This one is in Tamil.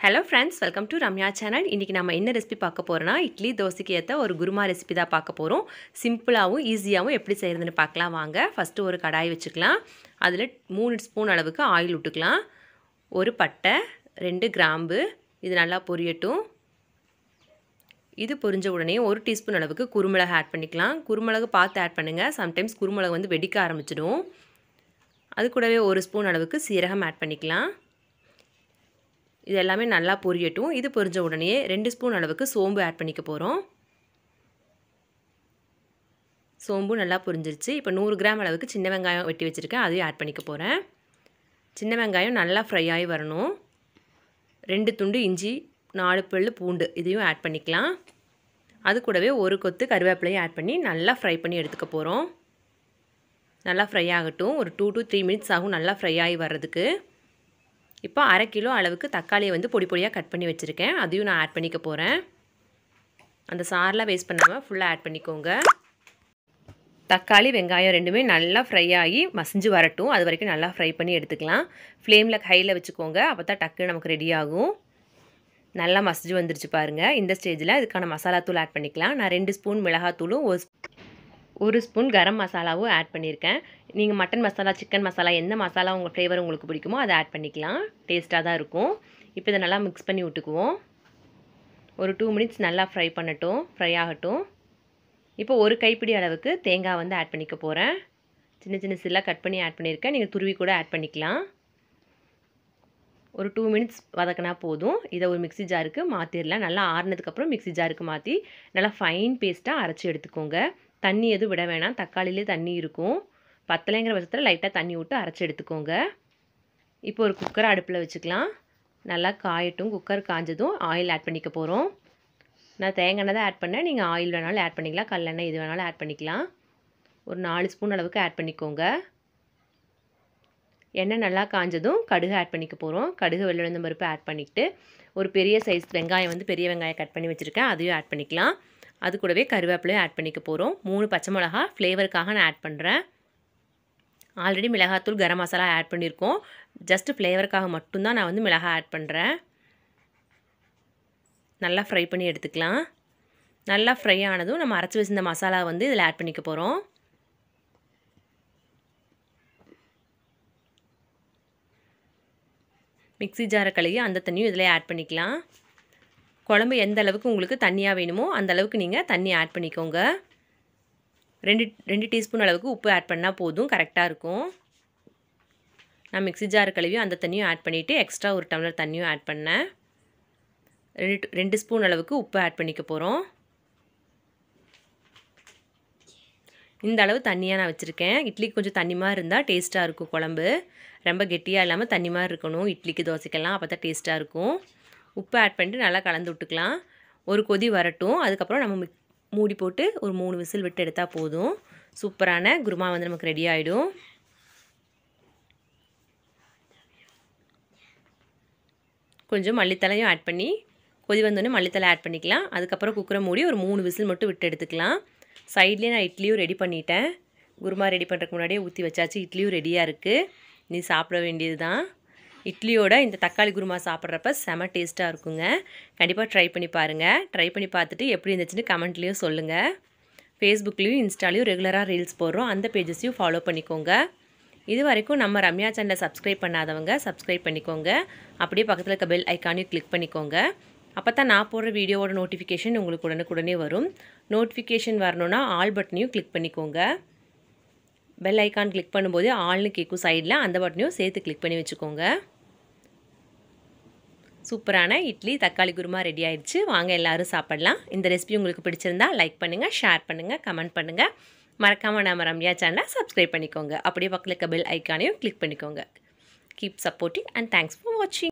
Hello friends, welcome to Ramya channel. இன்னைக்கு நாம என்ன ரெசிபி பார்க்க போறோம்னா இட்லி தோசைக்கு ஏத்த ஒரு குருமா ரெசிபி தான் பார்க்க போறோம். சிம்பிளாவும் ஈஸியாவும் எப்படி செய்யறதுன்னு பார்க்கலாம் வாங்க. ஃபர்ஸ்ட் ஒரு கடாய் வச்சுக்கலாம். அதுல 3 ஸ்பூன் அளவுக்கு ஆயில் விட்டுக்கலாம். ஒரு பட்டை, 2 கிராம்பு இது நல்லா பொரியட்டும். இது பொரிஞ்ச உடனே 1 டீஸ்பூன் அளவுக்கு குருமிளகு ஆட் பண்ணிக்கலாம். குருமிளகு பார்த்து ஆட் பண்ணுங்க. sometimes குருமிளகு வந்து வெடிக்க ஆரம்பிச்சிடும். அது கூடவே 1 ஸ்பூன் அளவுக்கு சீரகம் ஆட் பண்ணிக்கலாம். இது எல்லாமே நல்லா பொரியட்டும். இது பொரிஞ்ச உடனே 2 ஸ்பூன் அளவுக்கு சோம்பு ஆட் பண்ணிக்க போறோம். சோம்பு நல்லா பொரிஞ்சிருச்சு. இப்போ 100 கிராம் அளவுக்கு சின்ன வெங்காயம் வெட்டி வச்சிருக்கேன். அதையும் ஆட் பண்ணிக்க போறேன். சின்ன வெங்காயம் நல்லா ஃப்ரை ஆகி வரணும். 2 துண்டு இஞ்சி, 4 பல்லு பூண்டு இதையும் ஆட் பண்ணிக்கலாம். அது கூடவே ஒரு கொத்து கறிவேப்பிலையும் ஆட் பண்ணி நல்லா ஃப்ரை பண்ணி எடுத்துக்க போறோம். நல்லா ஃப்ரை ஆகட்டும். ஒரு 2 to 3 மினிட்ஸ் ஆகும் நல்லா ஃப்ரை ஆகி வர்றதுக்கு. இப்போ 1/2 கிலோ அளவுக்கு தக்காளியை வந்து பொடி பொடியாக கட் பண்ணி வச்சுருக்கேன். அதையும் நான் ஆட் பண்ணிக்க போகிறேன். அந்த சாரெலாம் வேஸ்ட் பண்ணாமல் ஃபுல்லாக ஆட் பண்ணிக்கோங்க. தக்காளி வெங்காயம் ரெண்டுமே நல்லா ஃப்ரை ஆகி மசிஞ்சு வரட்டும். அது வரைக்கும் நல்லா ஃப்ரை பண்ணி எடுத்துக்கலாம். ஃப்ளேமில் ஹையில் வச்சுக்கோங்க. அப்போ தான் டக்குன்னு நமக்கு ரெடி ஆகும். நல்லா மசிஞ்சு வந்துருச்சு பாருங்கள். இந்த ஸ்டேஜில் இதுக்கான மசாலாத்தூள் ஆட் பண்ணிக்கலாம். நான் 2 ஸ்பூன் மிளகாத்தூளும் 1 ஸ்பூன் கரம் மசாலாவும் ஆட் பண்ணியிருக்கேன். நீங்கள் மட்டன் மசாலா, சிக்கன் மசாலா எந்த மசாலா உங்கள் ஃப்ளேவர் உங்களுக்கு பிடிக்குமோ அதை ஆட் பண்ணிக்கலாம். டேஸ்ட்டாக தான் இருக்கும். இப்போ இதை நல்லா மிக்ஸ் பண்ணி விட்டுக்குவோம். ஒரு 2 மினிட்ஸ் நல்லா ஃப்ரை ஆகட்டும். இப்போ ஒரு கைப்பிடி அளவுக்கு தேங்காய் வந்து ஆட் பண்ணிக்க போகிறேன். சின்ன சின்ன சில்லாக கட் பண்ணி ஆட் பண்ணியிருக்கேன். நீங்கள் துருவி கூட ஆட் பண்ணிக்கலாம். ஒரு 2 மினிட்ஸ் வதக்கினா போதும். இதை ஒரு மிக்ஸி ஜாருக்கு மாற்றிடலாம். நல்லா ஆறுனதுக்கப்புறம் மிக்ஸி ஜாருக்கு மாற்றி நல்லா ஃபைன் பேஸ்ட்டாக அரைச்சி எடுத்துக்கோங்க. தண்ணி எதுவும் விட வேணாம். தக்காளிலே தண்ணி இருக்கும். பத்தலைங்கிற பட்சத்தில் லைட்டாக தண்ணி விட்டு அரைச்சி எடுத்துக்கோங்க. இப்போ ஒரு குக்கரை அடுப்பில் வச்சுக்கலாம். நல்லா காயட்டும். குக்கர் காஞ்சதும் ஆயில் ஆட் பண்ணிக்க போகிறோம். நான் தேங்காய் எண்ணெய் தான் ஆட் பண்ணேன். நீங்கள் ஆயில் வேணாலும் ஆட் பண்ணிக்கலாம். கல்லெண்ணெய் இது வேணாலும் ஆட் பண்ணிக்கலாம். ஒரு 4 ஸ்பூன் அளவுக்கு ஆட் பண்ணிக்கோங்க. எண்ணெய் நல்லா காஞ்சதும் கடுகு ஆட் பண்ணிக்க போகிறோம். கடுகு வெள்ளை பருப்பு ஆட் பண்ணிவிட்டு ஒரு பெரிய சைஸ் வெங்காயம் வந்து பெரிய வெங்காயம் கட் பண்ணி வச்சுருக்கேன். அதையும் ஆட் பண்ணிக்கலாம். அது கூடவே கருவேப்பிலையும் ஆட் பண்ணிக்க போகிறோம். 3 பச்சை மிளகா ஃப்ளேவருக்காக நான் ஆட் பண்ணுறேன். ஆல்ரெடி மிளகாத்தூள் கரம் மசாலா ஆட் பண்ணியிருக்கோம். ஜஸ்ட் ஃப்ளேவருக்காக மட்டும்தான் நான் வந்து மிளகாய் ஆட் பண்ணுறேன். நல்லா ஃப்ரை பண்ணி எடுத்துக்கலாம். நல்லா ஃப்ரை ஆனதும் நம்ம அரைச்சி வச்சிருந்த மசாலா வந்து இதில் ஆட் பண்ணிக்க போகிறோம். மிக்ஸி ஜாரை கழுவி அந்த தண்ணியும் இதில் ஆட் பண்ணிக்கலாம். குழம்பு எந்த அளவுக்கு உங்களுக்கு தண்ணியாக வேணுமோ அந்த அளவுக்கு நீங்கள் தண்ணி ஆட் பண்ணிக்கோங்க. 2 டீஸ்பூன் அளவுக்கு உப்பு ஆட் பண்ணால் போதும். கரெக்டாக இருக்கும். நான் மிக்ஸி ஜார் கழுவி அந்த தண்ணியும் ஆட் பண்ணிவிட்டு எக்ஸ்ட்ரா ஒரு டம்ளர் தண்ணியும் ஆட் பண்ணேன். 2 ஸ்பூன் அளவுக்கு உப்பு ஆட் பண்ணிக்க போகிறோம். இந்த அளவு தண்ணியாக நான் வச்சுருக்கேன். இட்லிக்கு கொஞ்சம் தண்ணி மாதிரி இருந்தால் டேஸ்ட்டாக இருக்கும் குழம்பு. ரொம்ப கெட்டியாக இல்லாமல் தண்ணி மாதிரி இருக்கணும். இட்லிக்கு தோசைக்கெல்லாம் அப்போ தான் டேஸ்ட்டாக இருக்கும். உப்பு ஆட் பண்ணிட்டு நல்லா கலந்து விட்டுக்கலாம். ஒரு கொதி வரட்டும். அதுக்கப்புறம் நம்ம மூடி போட்டு ஒரு 3 விசில் விட்டு எடுத்தால் போதும். சூப்பரான குருமா வந்து நமக்கு ரெடி ஆகிடும். கொஞ்சம் மல்லித்தலையும் ஆட் பண்ணி கொதி வந்தோடனே மல்லித்தலை ஆட் பண்ணிக்கலாம். அதுக்கப்புறம் குக்கரை மூடி ஒரு 3 விசில் மட்டும் விட்டு எடுத்துக்கலாம். சைட்லேயே நான் இட்லியும் ரெடி பண்ணிட்டேன். குருமா ரெடி பண்ணுறதுக்கு முன்னாடியே ஊற்றி வச்சாச்சு. இட்லியும் ரெடியாக இருக்குது. நீ சாப்பிட வேண்டியது தான். இட்லியோட இந்த தக்காளி குருமா சாப்பிட்றப்ப செம டேஸ்ட்டாக இருக்குங்க. கண்டிப்பாக ட்ரை பண்ணி பாருங்கள். ட்ரை பண்ணி பார்த்துட்டு எப்படி இருந்துச்சுன்னு கமெண்ட்லேயும் சொல்லுங்கள். ஃபேஸ்புக்லேயும் இன்ஸ்டாலையும் ரெகுலராக ரீல்ஸ் போடுறோம். அந்த பேஜஸையும் ஃபாலோ பண்ணிக்கோங்க. இது வரைக்கும் நம்ம ரம்யா சேனலை சப்ஸ்கிரைப் பண்ணாதவங்க சப்ஸ்கிரைப் பண்ணிக்கோங்க. அப்படியே பக்கத்தில் இருக்க பெல் ஐக்கானையும் கிளிக் பண்ணிக்கோங்க. அப்போ தான் நான் போடுற வீடியோவோட நோட்டிஃபிகேஷன் உங்களுக்கு உடனுக்குடனே வரும். நோட்டிஃபிகேஷன் வரணுன்னா ஆல் பட்டனையும் கிளிக் பண்ணிக்கோங்க. பெல் ஐக்கான் கிளிக் பண்ணும்போது ஆல்னு கேட்கும் சைடில் அந்த பட்டனையும் சேர்த்து கிளிக் பண்ணி வச்சுக்கோங்க. சூப்பரான இட்லி தக்காளி குருமா ரெடி ஆயிடுச்சு. வாங்க எல்லோரும் சாப்பிடலாம். இந்த ரெசிபி உங்களுக்கு பிடிச்சிருந்தா லைக் பண்ணுங்கள், ஷேர் பண்ணுங்கள், கமெண்ட் பண்ணுங்கள். மறக்காமல் நம்ம ரம்யா சேனலை சப்ஸ்கிரைப் பண்ணிக்கோங்க. அப்படியே பக்கத்தில் இருக்க பெல் ஐக்கானையும் கிளிக் பண்ணிக்கோங்க. Keep supporting and thanks for வாட்சிங்.